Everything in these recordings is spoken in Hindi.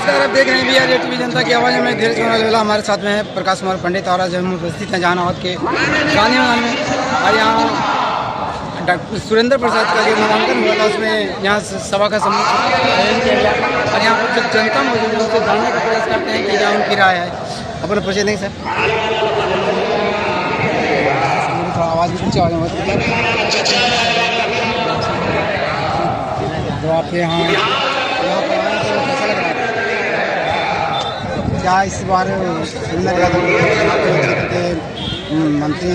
नमस्कार, आप देख रहे हैं बिहार टीवी जनता की आवाज़ में धीरज कुमार झोला हमारे साथ में है। प्रकाश कुमार पंडित और आज हम उपस्थित हैं जहानाबाद के गांधी मैदान में। और यहाँ डॉक्टर सुरेंद्र प्रसाद का जो नामांकन हुआ था उसमें यहाँ सभा का आयोजन किया गया और यहाँ पर जो जनता मौजूद है उससे जानने का प्रयास करते हैं कि क्या उनकी राय है। अपना परिचय देंगे सर। थोड़ा आवाज़ भी ऊँची आवाज़ में तो आप यहाँ पर आए तो कैसा लग रहा है? क्या इस बार लग रहा था मंत्री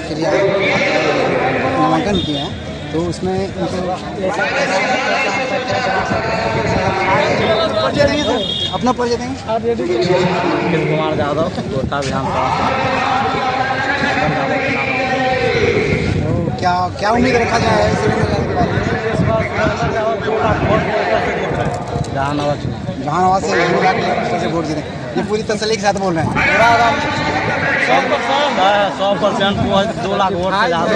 क्रिया नामांकन किया है तो उसमें अपना परिचय देंगे। कुमार यादव गोटा विधानसभा। तो क्या उम्मीद रखा जाए जहानाबाद से वोट जीते? ये पूरी तसल्ली के साथ बोल रहे हैं। 100% 2 लाख वोट से ज़्यादा।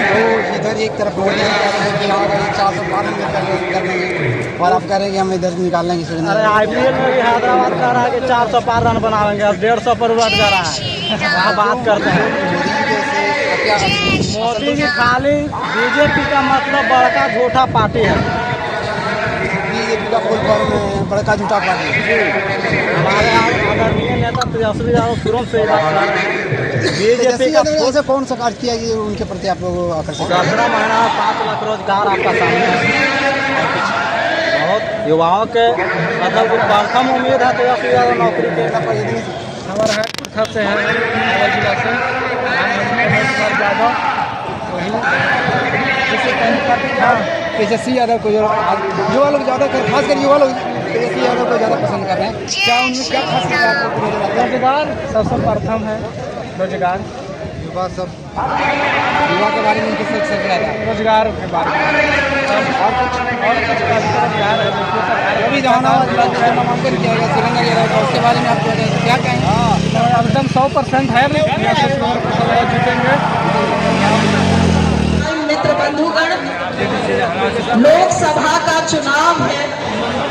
तो इधर एक तरफ वोट कि यहाँ 412 करने और आप कह रहे हैं कि हम इधर निकाल लेंगे। अरे IPL में भी हैदराबाद कह रहा है कि 400 पार रन बनाएंगे, अब 150 पर उलट कर रहा है। क्या बात करते हैं मोदी जी खाली बीजेपी का मतलब बड़का झूठा पार्टी है। बीजेपी का फुल फॉर्म बड़का झूठा पार्टी है। हमारे आदरणीय नेता तेजस्वी यादव तुरंत से बीजेपी का से कौन सा कार्य किया कि उनके प्रति आप लोग आकर्षित? 17 महीना 5 लाख रोजगार आपका सामने है। बहुत युवाओं के मतलब प्रथम उम्मीद है तेजस्वी यादव नौकरी के। खबर है खत से है जिला से तेजस्वी यादव को युवा लोग ज़्यादा खासकर युवा लोग तेजस्वी यादव को ज़्यादा पसंद कर रहे हैं। क्या उनमें क्या खास रोजगार सबसे प्रथम है। रोजगार युवा के बारे में उनकी सोच रहा है। रोजगार के बारे में अभी जहानाबाद जिला में नामांकन किया गया सुरेंद्र यादव का, उसके बारे में आपको क्या कहेंगे? एकदम 100% है जीतेंगे। मित्र बंधुगण, लोकसभा का चुनाव है,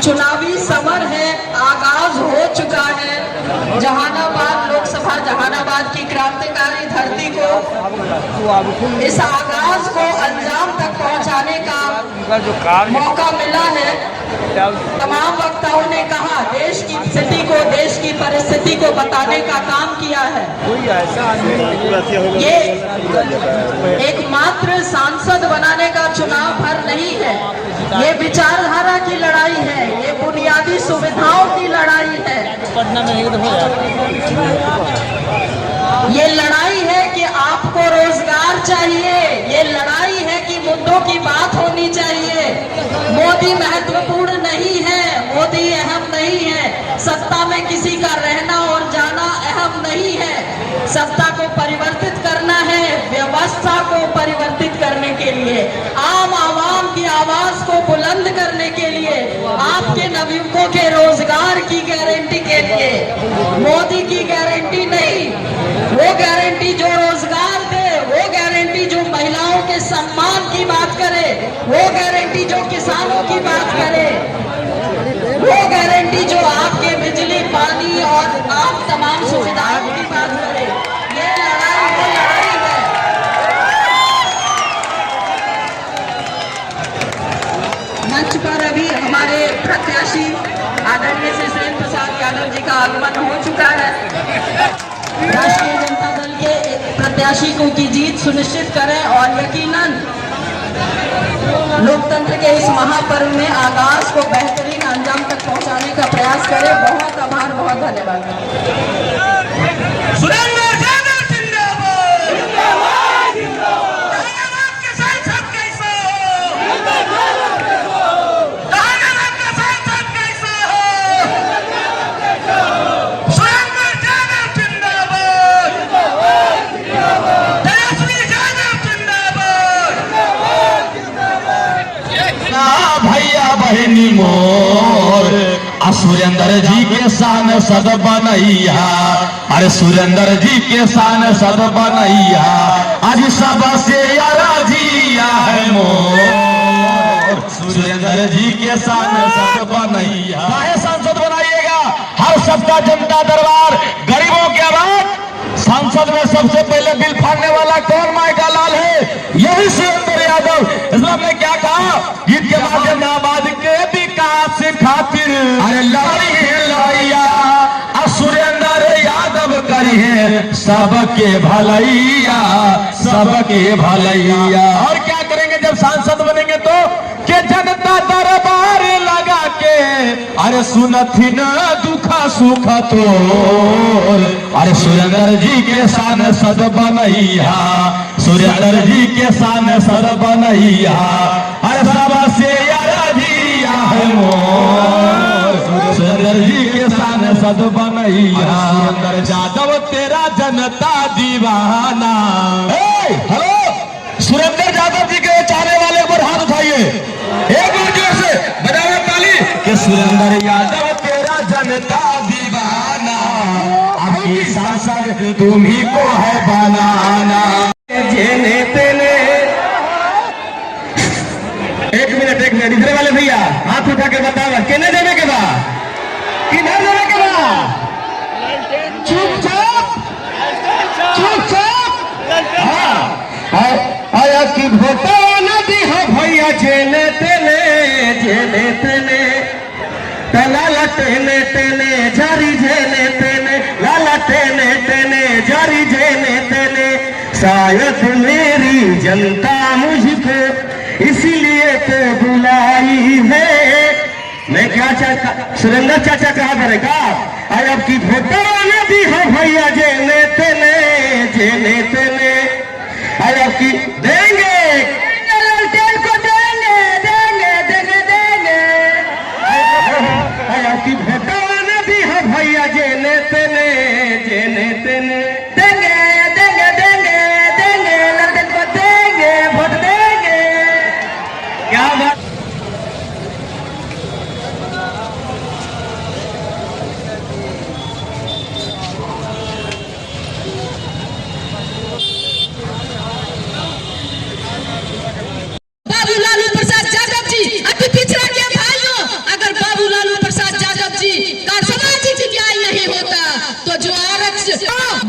चुनावी समर है, आगाज हो चुका है। जहानाबाद लोकसभा, जहानाबाद की क्रांतिकारी धरती को इस आगाज को अंजाम तक पहुंचाने का मौका मिला है। तमाम वक्ताओं ने कहा देश की स्थिति को, देश की परिस्थिति को बताने का काम किया है। ये एकमात्र सांसद बनाने का चुनाव भर नहीं है, ये विचारधारा की लड़ाई है, ये बुनियादी सुविधाओं की लड़ाई है। ये लड़ाई है कि आपको रोजगार चाहिए, ये लड़ाई है कि मुद्दों की बात होनी चाहिए। मोदी महत्वपूर्ण नहीं है, मोदी अहम नहीं है, सत्ता में किसी का रहना और जाना अहम नहीं है। सत्ता को परिवर्तित करना है, व्यवस्था को परिवर्तित करने के लिए, आम आवाम की आवाज को बुलंद करने के लिए, आपके नवयुवकों के रोजगार की गारंटी के लिए। मोदी की गारंटी नहीं, वो गारंटी जो रोजगार दे, वो गारंटी जो महिलाओं के सम्मान की बात करे, वो गारंटी जो किसानों की बात करे, वो गारंटी जो आपके बिजली पानी और आप तमाम सुविधाओं की बात करे। ये लड़ाई वो लड़ाई है। मंच पर अभी हमारे प्रत्याशी आदरणीय श्री सुरेंद्र प्रसाद यादव जी का आगमन हो चुका है। राष्ट्रीय जनता दल के प्रत्याशी को की जीत सुनिश्चित करें और यकीनन लोकतंत्र के इस महापर्व में आगाज को बेहतरीन अंजाम तक पहुंचाने का प्रयास करें। बहुत आभार, बहुत धन्यवाद। बहनी मोर सुरेंद्र जी के शान सद बनैया, अरे सुरेंद्र जी के शान सद बनैया, आज सबसे राजिया है मोर सुरेंद्र जी के शान सद बनैया। जनता दरबार, गरीबों की आवाज। संसद में सबसे पहले बिल फाड़ने वाला कौन? माइका लाल है, यही सुरेंद्र यादव। इसमें ने क्या कहा? गीत के माध्यम में आबाद के विकास खातिर अरे लड़ी है लड़ैया, सुरेंद्र यादव करी है सबके भलैया, सबके भलैया। और क्या करेंगे जब सांसद बनेंगे तो? के जनता दरबार लगा के अरे सुनथिन दुखा सुख तो अरे सुरेंद्र जी के सांसद बनैया, सुरेंद्र जी के सांसद बनैया, अरे सबसे अरजिया है मोर, सुरेंद्र जी के सांसद बनैया। सुरेंद्र यादव तेरा जनता दीवाना। हेलो, सुरेंद्र यादव जी के चाहने वाले पर हाथ उठाइए, एक बार जोर से बजाओ ताली। कि सुरेंद्र यादव तेरा जनता दीवाना, आपकी सांसद तुम्ही को है बनाना। जेने तेने एक मिनट इधर वाले भैया हाथ उठा के बताओ किन्हें देने के बाद, किन्हें देने के बाद? चुपचाप चुपचाप। हाँ, आया कि भोटा नदी हो भैया जेने तेने, जेने तेने लाला टेने टेने जारी जेने तेने, लाला टेने टेने जारी जेने तेने। शायद मेरी जनता मुझको इसीलिए तो बुलाई है। मैं क्या चाचा सुरेंद्र चाचा कहा करेगा? अरे अब की भोटा नदी हो भैया जेने तेने, जेने तेने। अरे अब की देंगे लालटेन को देंगे, देंगे देंगे देंगे। अरे अब की भोटा नदी हो भैया जेने तेने, जेने तेने। देंगे देंगे देंगे देंगे लालटेन को देंगे, वोट देंगे। क्या बात। बाबू लालू प्रसाद यादव जी अति पिछड़ा के भाइयों, अगर बाबू लालू प्रसाद यादव जी का सामाजिक न्याय नहीं होता तो जो आरक्षण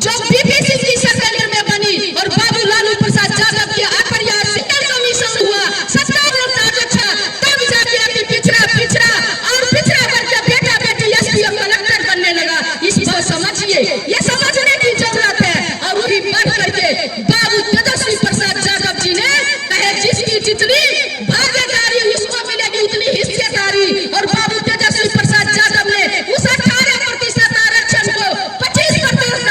जो बीपी सिंह की सरकार में बनी और बाबू लालू प्रसाद यादव के अप्रयास से कमीशन हुआ, सरकार ने आरक्षण, तब जाके अति पिछड़ा पिछड़ा और पिछड़ा वर्ग का बेटा बेटी एसपी और कलेक्टर बनने लगा। इसको समझिए, ये समझने की जरूरत है। और वही बढ़ करके बाबू तेजस्वी प्रसाद यादव जी ने कहे जिसकी जितनी भागीदारी उसको मिलेगी उतनी हिस्सेदारी, और बाबू तेजस्वी प्रसाद यादव ने उस 18% आरक्षण को 25%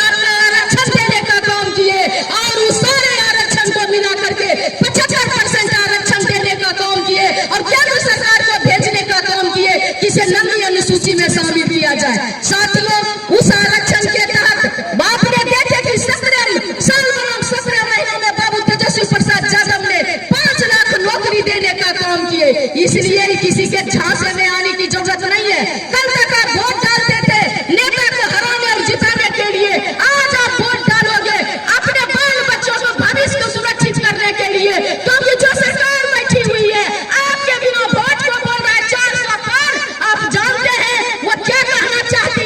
आरक्षण देने का काम किए और उस सारे आरक्षण को मिला करके 75% आरक्षण देने का काम किए और केंद्र सरकार को भेजने का काम किए किसे नंदी अनुसूची में शामिल किया जाए। साथियों, उस आरक्षण के तहत बाप ने देखे कि 17 महीनों में बाबू तेजस्वी प्रसाद यादव ने 5 लाख नौकरी देने का काम किए। इसलिए किसी के झांसे में आने की जरूरत नहीं है। कल तक आप वोट डालते थे नेता को हराने और जिताने के लिए, आज आप वोट डालोगे अपने बाल बच्चों को भविष्य को सुरक्षित करने के लिए, क्योंकि जो सरकार बैठी हुई है आपके बिना वोट को बोल रहा है 400 पार। आप जानते हैं वो क्या कहना चाहते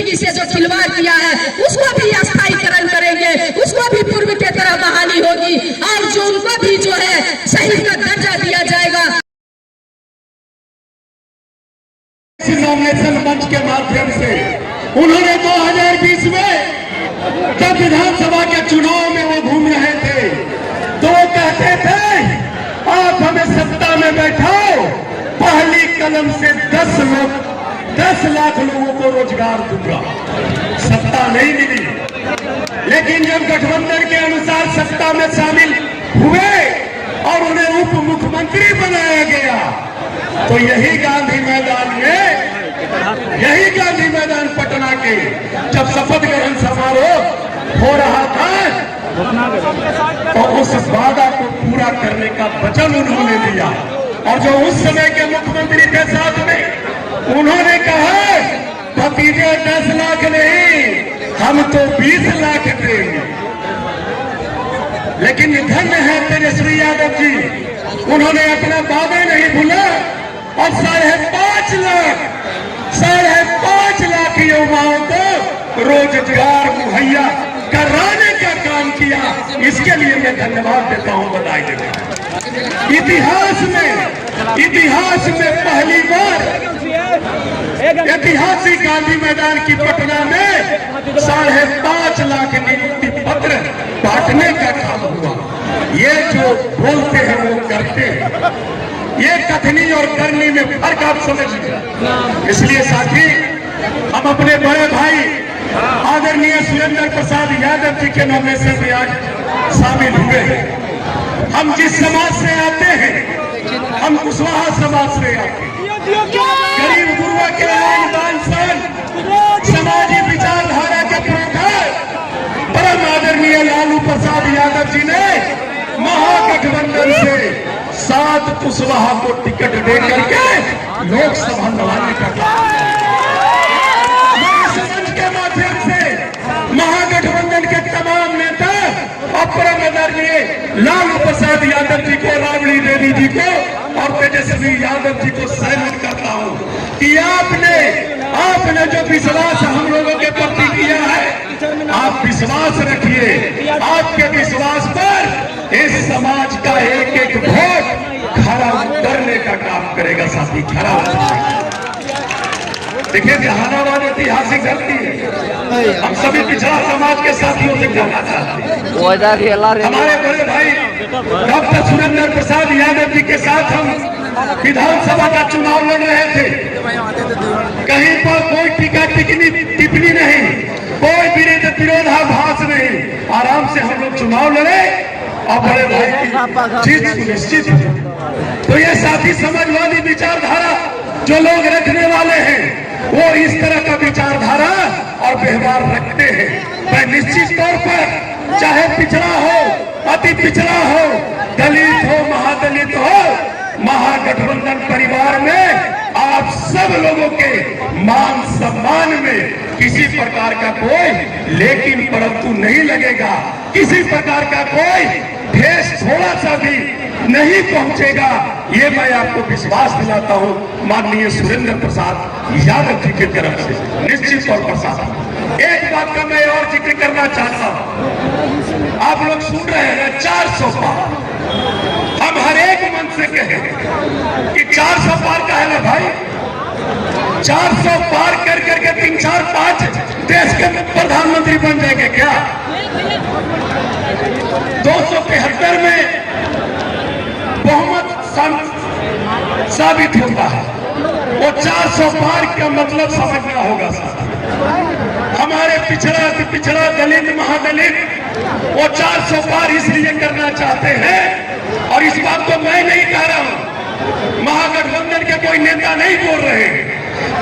जिंदगी से जो खिलवाड़ किया है उसको भी स्थायीकरण करेंगे, उसको भी पूर्व के तरह बहाली होगी और जो उनको भी जो है शहीद का दर्जा दिया जाएगा। नॉमिनेशन मंच के माध्यम से उन्होंने 2020 में जब विधानसभा के चुनाव में वो घूम रहे थे तो वो कहते थे आप हमें सत्ता में बैठाओ, पहली कलम से 10 लाख लोगों को रोजगार दूंगा। सत्ता नहीं मिली, लेकिन जब गठबंधन के अनुसार सत्ता में शामिल हुए और उन्हें उप मुख्यमंत्री बनाया गया तो यही गांधी मैदान पटना के जब शपथ ग्रहण समारोह हो रहा था तो उस वादा को पूरा करने का वचन उन्होंने दिया और जो उस समय के मुख्यमंत्री थे साथ में उन्होंने कहा भतीजे 10 लाख नहीं हम तो 20 लाख देंगे। लेकिन धन्य है तेजस्वी यादव जी, उन्होंने अपना वादा नहीं भूला और 5.5 लाख युवाओं को रोजगार मुहैया कराने का काम किया। इसके लिए मैं धन्यवाद देता हूं, बधाई देता हूं। इतिहास में पहली बार ऐतिहासिक गांधी मैदान की पटना में 5.5 लाख नियुक्ति पत्र बांटने का काम हुआ। ये जो बोलते हैं वो करते हैं, ये कथनी और करनी में फर्क आप समझिए। इसलिए साथी हम अपने बड़े भाई आदरणीय सुरेंद्र प्रसाद यादव जी के नॉमिनेशन में आज शामिल हुए हैं। हम जिस समाज से आते हैं, हम कुशवाहा समाज से आते हैं, गरीब गुरुआ के आन शान समाजी विचारधारा के प्रकार परम आदरणीय लालू प्रसाद यादव जी ने महागठबंधन से 7 कुशवाहा को टिकट दे करके लोकसभा लड़ाने का काम के माध्यम से महागठबंधन के तमाम नेता और परम आदरणीय लालू प्रसाद यादव जी को, राबड़ी देवी जी को और तेजस्वी यादव जी को सैल्यूट करता हूं कि आपने जो विश्वास हम लोगों के प्रति किया है, आप विश्वास रखिए। आपके विश्वास पर इस समाज का एक वोट खरा उतरने का काम करेगा साथी, खरा उतरने। देखिए जहानाबाद ऐतिहासिक धरती है, हम सभी पिछड़ा समाज के साथियों से कहना चाहते हैं। हमारे बड़े भाई डॉक्टर सुरेंद्र प्रसाद यादव जी के साथ हम विधानसभा का चुनाव लड़ रहे थे। कहीं पर कोई टिप्पणी नहीं, कोई विरोधाभास नहीं, आराम से हम लोग चुनाव लड़े और बड़े भाई की जीत सुनिश्चित हुई। तो ये साथी समाजवादी विचारधारा जो लोग रखने वाले हैं वो इस तरह का विचारधारा और व्यवहार रखते हैं। मैं निश्चित तौर पर चाहे पिछड़ा हो, अति पिछड़ा हो, दलित हो, महादलित हो, महागठबंधन परिवार में आप सब लोगों के मान सम्मान में किसी प्रकार का कोई लेकिन परंतु नहीं लगेगा, किसी प्रकार का कोई ठेस थोड़ा सा भी नहीं पहुंचेगा। ये मैं आपको विश्वास दिलाता हूं माननीय सुरेंद्र प्रसाद यादव जी की तरफ से निश्चित तौर पर। साथ एक बात का मैं और जिक्र करना चाहता हूं, आप लोग सुन रहे हैं 400 पार, हम हर एक मन से कहे कि 400 पार का है ना भाई, 400 पार कर करके 3, 4, 5 देश के प्रधानमंत्री बन जाएंगे क्या? 273 में बहुमत साबित होता है, वो 400 पार का मतलब समझना होगा साहब। हमारे पिछड़ा दलित महादलित वो 400 पार इसलिए करना चाहते हैं और इस बात को मैं नहीं कह रहा हूं, महागठबंधन के कोई नेता नहीं बोल रहे।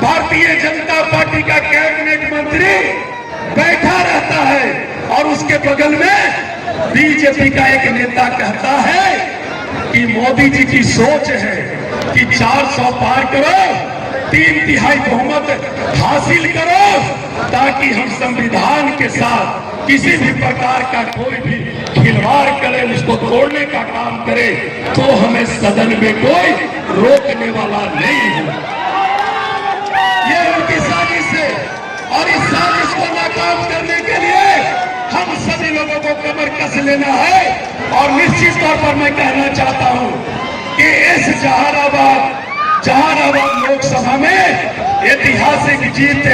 भारतीय जनता पार्टी का कैबिनेट मंत्री बैठा रहता है और उसके बगल में बीजेपी का एक नेता कहता है कि मोदी जी की सोच है कि 400 पार करो, 3/3 बहुमत हासिल करो, ताकि हम संविधान के साथ किसी भी प्रकार का कोई भी खिलवाड़ करे, उसको तोड़ने का काम करे तो हमें सदन में कोई रोकने वाला नहीं है। ये उनकी साजिश है और इस कमर कस लेना है। और निश्चित तौर पर मैं कहना चाहता हूं कि इस जहानाबाद लोकसभा में ऐतिहासिक जीत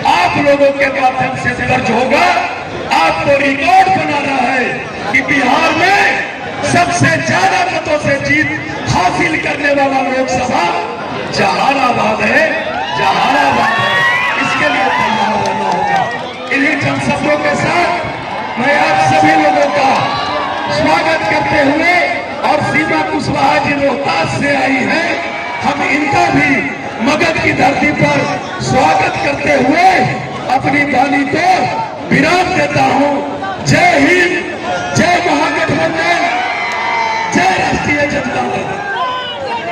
आप लोगों के माध्यम से दर्ज होगा। आपको रिकॉर्ड बनाना है कि बिहार में सबसे ज्यादा मतों से जीत हासिल करने वाला लोकसभा जहानाबाद है, जहानाबाद है। इसके लिए तैयार रहना होगा। इन्हीं चंद शब्दों के साथ मैं आप सभी लोगों का स्वागत करते हुए और सीमा कुशवाहा जी रोहतास से आई हैं, हम इनका भी